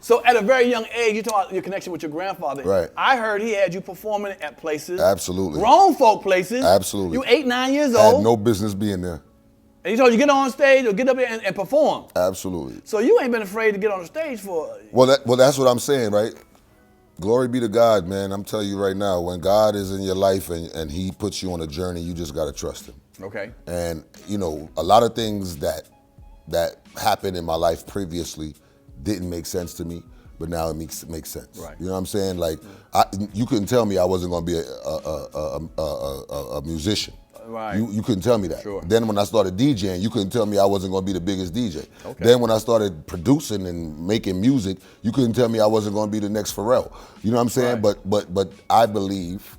So at a very young age, you talk about your connection with your grandfather. Right. I heard he had you performing at places. Absolutely. Grown folk places. Absolutely. You 8, 9 years Had old. no business being there. And he told you get on stage or get up there and perform. Absolutely. So you ain't been afraid to get on the stage for. Well, that's what I'm saying, right? Glory be to God, man. I'm telling you right now, when God is in your life and he puts you on a journey, you just got to trust him. Okay. And, you know, a lot of things that happened in my life previously didn't make sense to me, but now it makes sense. Right. You know what I'm saying? Like, you couldn't tell me I wasn't going to be a musician. Right. You couldn't tell me that. Sure. Then when I started DJing, you couldn't tell me I wasn't going to be the biggest DJ. Okay. Then when I started producing and making music, you couldn't tell me I wasn't going to be the next Pharrell. You know what I'm saying? Right. But I believe,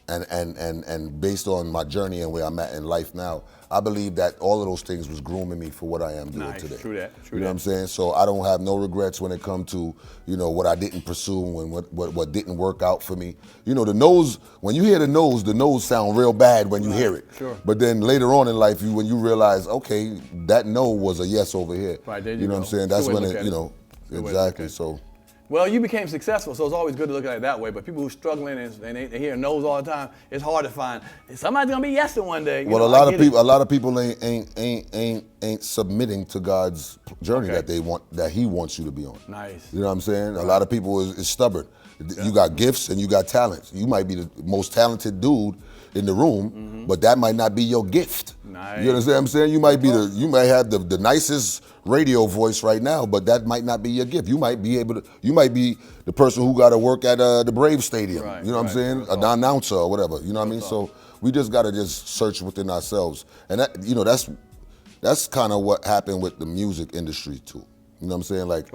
and based on my journey and where I'm at in life now, I believe that all of those things was grooming me for what I am doing today. True that. You know what I'm saying? So I don't have no regrets when it comes to, you know, what I didn't pursue and what didn't work out for me. You know, the no's, when you hear the no's sound real bad when you hear it. Sure. But then later on in life, when you realize, okay, that no was a yes over here. Right, there you know go. what I'm saying? That's Good way when to look it, at you it. know, Good way to look exactly. at it. So. Well, you became successful, so it's always good to look at it that way. But people who are struggling and they hear no's all the time, it's hard to find. Somebody's gonna be yes one day. You Well, know, a lot of people ain't submitting to God's journey that He wants you to be on. Nice. You know what I'm saying? A lot of people is stubborn. You got gifts and you got talents. You might be the most talented dude in the room, but that might not be your gift. Nice. You understand what I'm saying? You might be you might have the nicest radio voice right now, but that might not be your gift. You might be the person who got to work at the Brave Stadium. Right, you know what I'm saying? An announcer or whatever. You know what I mean? So we just got to just search within ourselves, and that, you know, that's kind of what happened with the music industry too. You know what I'm saying? Like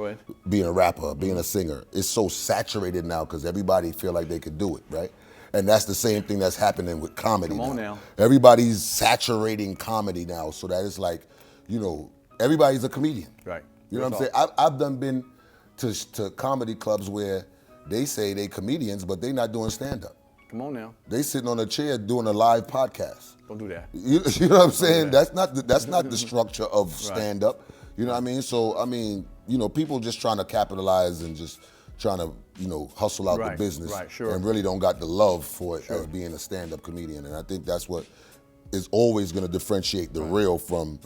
being a rapper, being a singer, it's so saturated now because everybody feel like they could do it, right? And that's the same thing that's happening with comedy now. Come on now. Everybody's saturating comedy now, so that it's like, you know, everybody's a comedian. Right. You know what I'm saying? I've been to comedy clubs where they say they comedians, but they not doing stand-up. Come on now. They sitting on a chair doing a live podcast. Don't do that. You know what I'm saying? That's not the structure of stand-up. You know what I mean? So, I mean, you know, people just trying to capitalize and just trying to, you know, hustle out the business and really don't got the love for it as being a stand-up comedian. And I think that's what is always going to differentiate the real from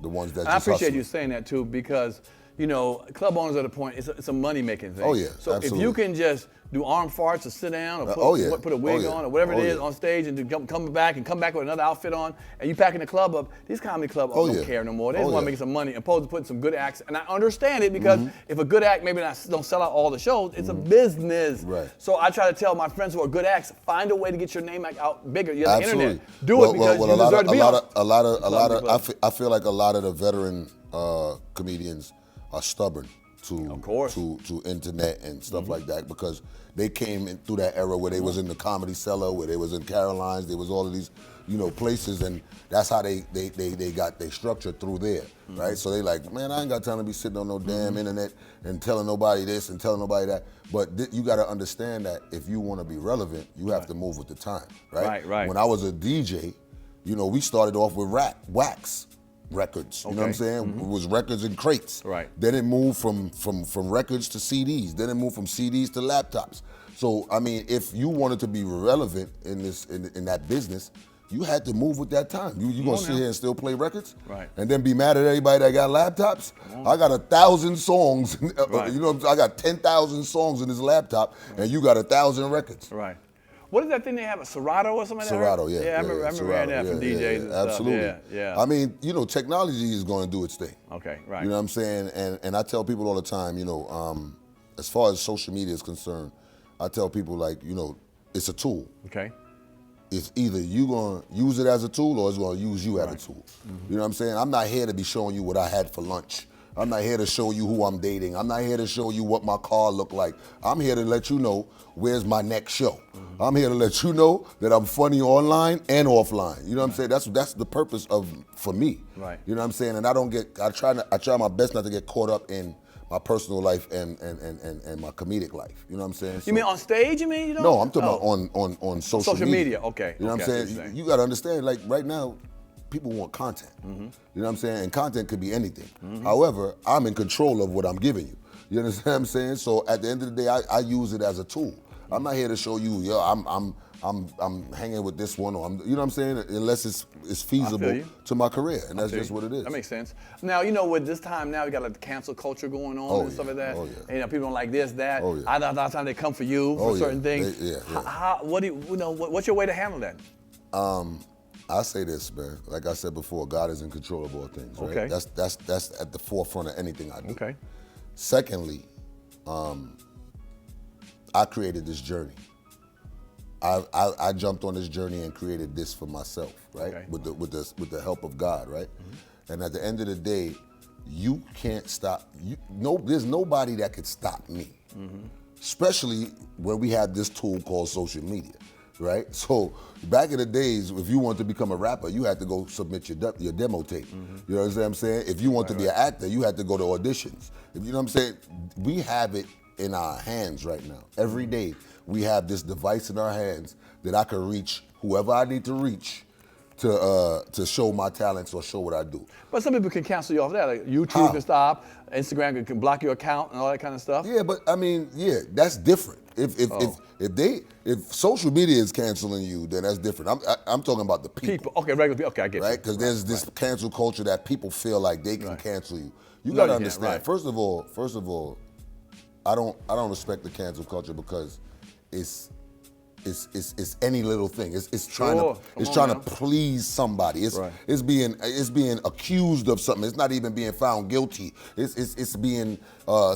the ones that just hustle. I appreciate you saying that too, because, you know, club owners are at the point, it's a money-making thing. Oh, yeah, so absolutely. if you can just do arm farts or sit down or put a wig on or whatever it is on stage and come back with another outfit on and you packing the club up, these comedy club owners don't care no more. They just want to make some money opposed to putting some good acts. And I understand it because if a good act maybe don't sell out all the shows, it's a business. Right. So I try to tell my friends who are good acts, find a way to get your name out bigger. You're on the Absolutely. internet. Do it because you deserve to be on. I feel like a lot of the veteran comedians are stubborn to internet and stuff like that because they came in through that era where they was in the Comedy Cellar, where they was in Caroline's, there was all of these, you know, places, and that's how they got their structure through there, right? So they like, man, I ain't got time to be sitting on no damn internet and telling nobody this and telling nobody that. But you got to understand that if you want to be relevant, you have to move with the time, right? Right. When I was a DJ, you know, we started off with wax records. You know what I'm saying? It was records in crates. Right. Then it moved from records to CDs. Then it moved from CDs to laptops. So I mean, if you wanted to be relevant in that business, you had to move with that time. You gonna sit here and still play records? Right. And then be mad at everybody that got laptops? I got 1,000 songs. You know, I got 10,000 songs in this laptop, and you got 1,000 records. Right. What is that thing they have, a Serato or something like that? Serato, yeah. Yeah, I remember hearing that from DJs and stuff. Absolutely. Yeah. I mean, you know, technology is going to do its thing. Okay, right. You know what I'm saying? And I tell people all the time, you know, as far as social media is concerned, I tell people, like, you know, it's a tool. Okay. It's either you going to use it as a tool or it's going to use you as a tool. You know what I'm saying? I'm not here to be showing you what I had for lunch. I'm not here to show you who I'm dating. I'm not here to show you what my car look like. I'm here to let you know where's my next show. I'm here to let you know that I'm funny online and offline. You know what I'm saying? That's the purpose for me. Right. You know what I'm saying? And I try my best not to get caught up in my personal life and my comedic life. You know what I'm saying? You mean on stage, you mean? You don't? No, I'm talking about on social media. Okay. You know what I'm saying? You got to understand, like right now, people want content. You know what I'm saying? And content could be anything. However, I'm in control of what I'm giving you. You understand what I'm saying? So at the end of the day, I use it as a tool. I'm not here to show you, yo, I'm hanging with this one, or you know what I'm saying? Unless it's feasible to my career, and that's just what it is. That makes sense. Now, you know, with this time now, we got like the cancel culture going on and stuff like that. Oh, yeah. And, you know, people don't like this, that. Oh, yeah. Other time they come for you for certain things. What's your way to handle that? I say this, man. Like I said before, God is in control of all things, right? Okay. That's at the forefront of anything I do. Okay. Secondly, I created this journey. I jumped on this journey and created this for myself, right? Okay. With the help of God, right? Mm-hmm. And at the end of the day, you can't stop. There's nobody that could stop me, especially when we have this tool called social media, right? So back in the days, if you wanted to become a rapper, you had to go submit your demo tape. You know what I'm saying? If you want to be an actor, you had to go to auditions. If you know what I'm saying? We have it in our hands right now. Every day we have this device in our hands that I can reach whoever I need to reach to show my talents or show what I do. But some people can cancel you off that. Like YouTube can stop, Instagram can block your account and all that kind of stuff. Yeah, but I mean, that's different. If social media is canceling you, then that's different. I'm talking about the people. Okay, regular people. Okay, I get right? Because there's this cancel culture that people feel like they can cancel you. You gotta understand. Right. First of all, I don't respect the cancel culture because it's any little thing. It's trying to please somebody. It's being accused of something. It's not even being found guilty. It's being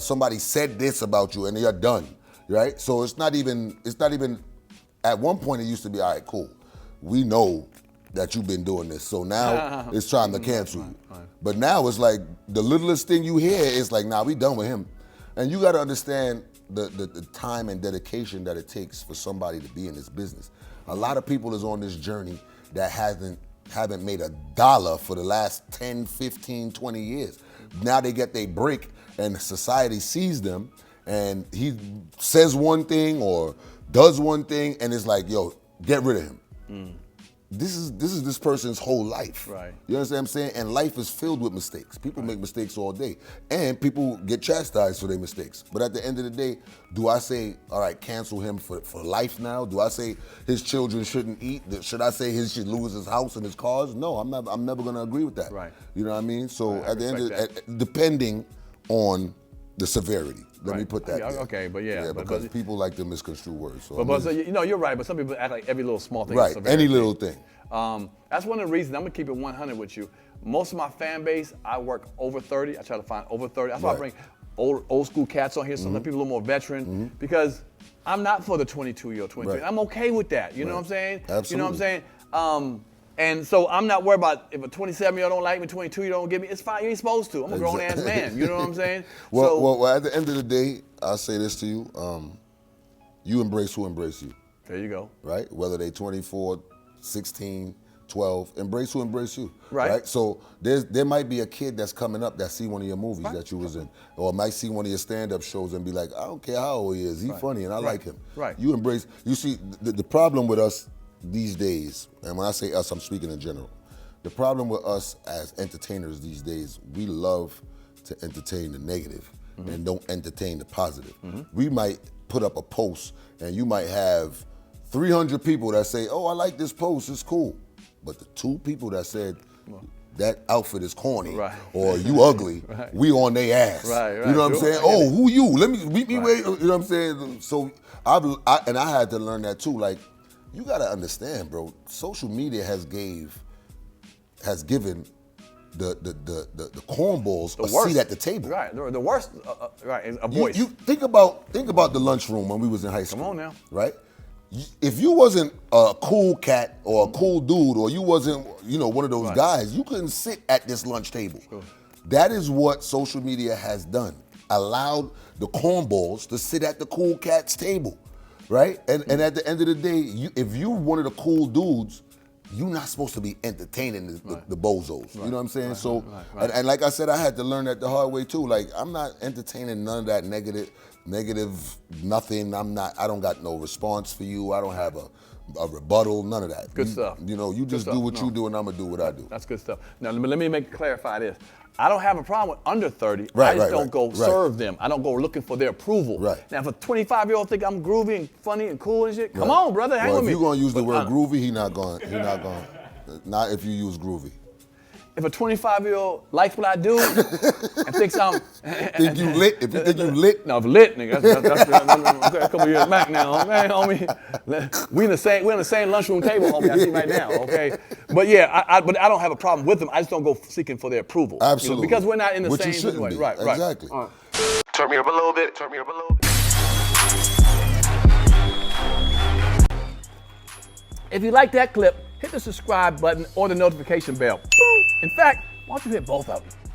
somebody said this about you and you're done, right? So it's not even. At one point it used to be, all right, cool. We know that you've been doing this, so now it's trying to cancel you. But now it's like the littlest thing you hear is like, nah, we done with him. And you got to understand the time and dedication that it takes for somebody to be in this business. A lot of people is on this journey that haven't made $1 for the last 10, 15, 20 years. Now they get their break and society sees them and he says one thing or does one thing and it's like, yo, get rid of him. This is this person's whole life. Right. You understand what I'm saying? And life is filled with mistakes. People make mistakes all day. And people get chastised for their mistakes. But at the end of the day, do I say, all right, cancel him for life now? Do I say his children shouldn't eat? Should I say he should lose his house and his cars? No, I'm never gonna agree with that. Right. You know what I mean? So at the end of it, depending on the severity. Let me put that there. Okay, but because people like to misconstrue words. So so you're right, but some people act like every little small thing is severity. Right, any little thing. That's one of the reasons, I'm gonna keep it 100 with you. Most of my fan base, I work over 30. I try to find over 30. That's why I bring old school cats on here, some people a little more veteran, because I'm not for the 22-year-old, 23. I'm okay with that, you know what I'm saying? Absolutely. You know what I'm saying? And so I'm not worried about if a 27-year-old don't like me, 22-year-old don't give me. It's fine. You ain't supposed to. I'm a grown-ass man. You know what I'm saying? Well, at the end of the day, I'll say this to you. You embrace who embrace you. There you go. Right? Whether they 24, 16, 12, embrace who embrace you. Right. So there might be a kid that's coming up that see one of your movies that you was in, or might see one of your stand-up shows and be like, I don't care how old he is. He's funny and I like him. Right. You embrace. You see, the problem with us these days, and when I say us, I'm speaking in general. The problem with us as entertainers these days, we love to entertain the negative and don't entertain the positive. We might put up a post and you might have 300 people that say, oh, I like this post, it's cool. But the 2 people that said, that outfit is corny or you ugly, we on their ass. Right. You know what I'm saying? Oh, who you? Let me meet me where, you know what I'm saying? So I had to learn that too. Like, you gotta understand, bro. Social media has given the cornballs a seat at the table. Right, the worst. A voice. You think about the lunchroom when we was in high school. Come on now. Right. If you wasn't a cool cat or a cool dude, or you wasn't, one of those guys, you couldn't sit at this lunch table. Sure. That is what social media has done. Allowed the cornballs to sit at the cool cat's table. Right? And at the end of the day, if you're one of the cool dudes, you're not supposed to be entertaining the bozos. You know what I'm saying? And like I said, I had to learn that the hard way too. Like, I'm not entertaining none of that negative nothing. I don't got no response for you. I don't have a rebuttal, none of that. Good stuff. You know, you just do what you do, and I'm gonna do what I do. That's good stuff. Now let me clarify this. I don't have a problem with under 30. I just don't go serve them. I don't go looking for their approval. Right. Now, if a 25-year-old think I'm groovy and funny and cool and shit, come on, brother, hang with me. If you're gonna use the word groovy, he not going. Not if you use groovy. If a 25-year-old likes what I do and thinks I'm... Think you lit? If you think you lit? No, if lit, nigga, that's a couple years back now, man, homie. We in the same lunchroom table, homie, I see right now, okay? But yeah, but I don't have a problem with them. I just don't go seeking for their approval. Absolutely. You know, because we're not in the Which same you shouldn't way. be. Right. Exactly. Right. Turn me up a little bit, turn me up a little bit. If you like that clip, hit the subscribe button or the notification bell. In fact, why don't you hit both of them?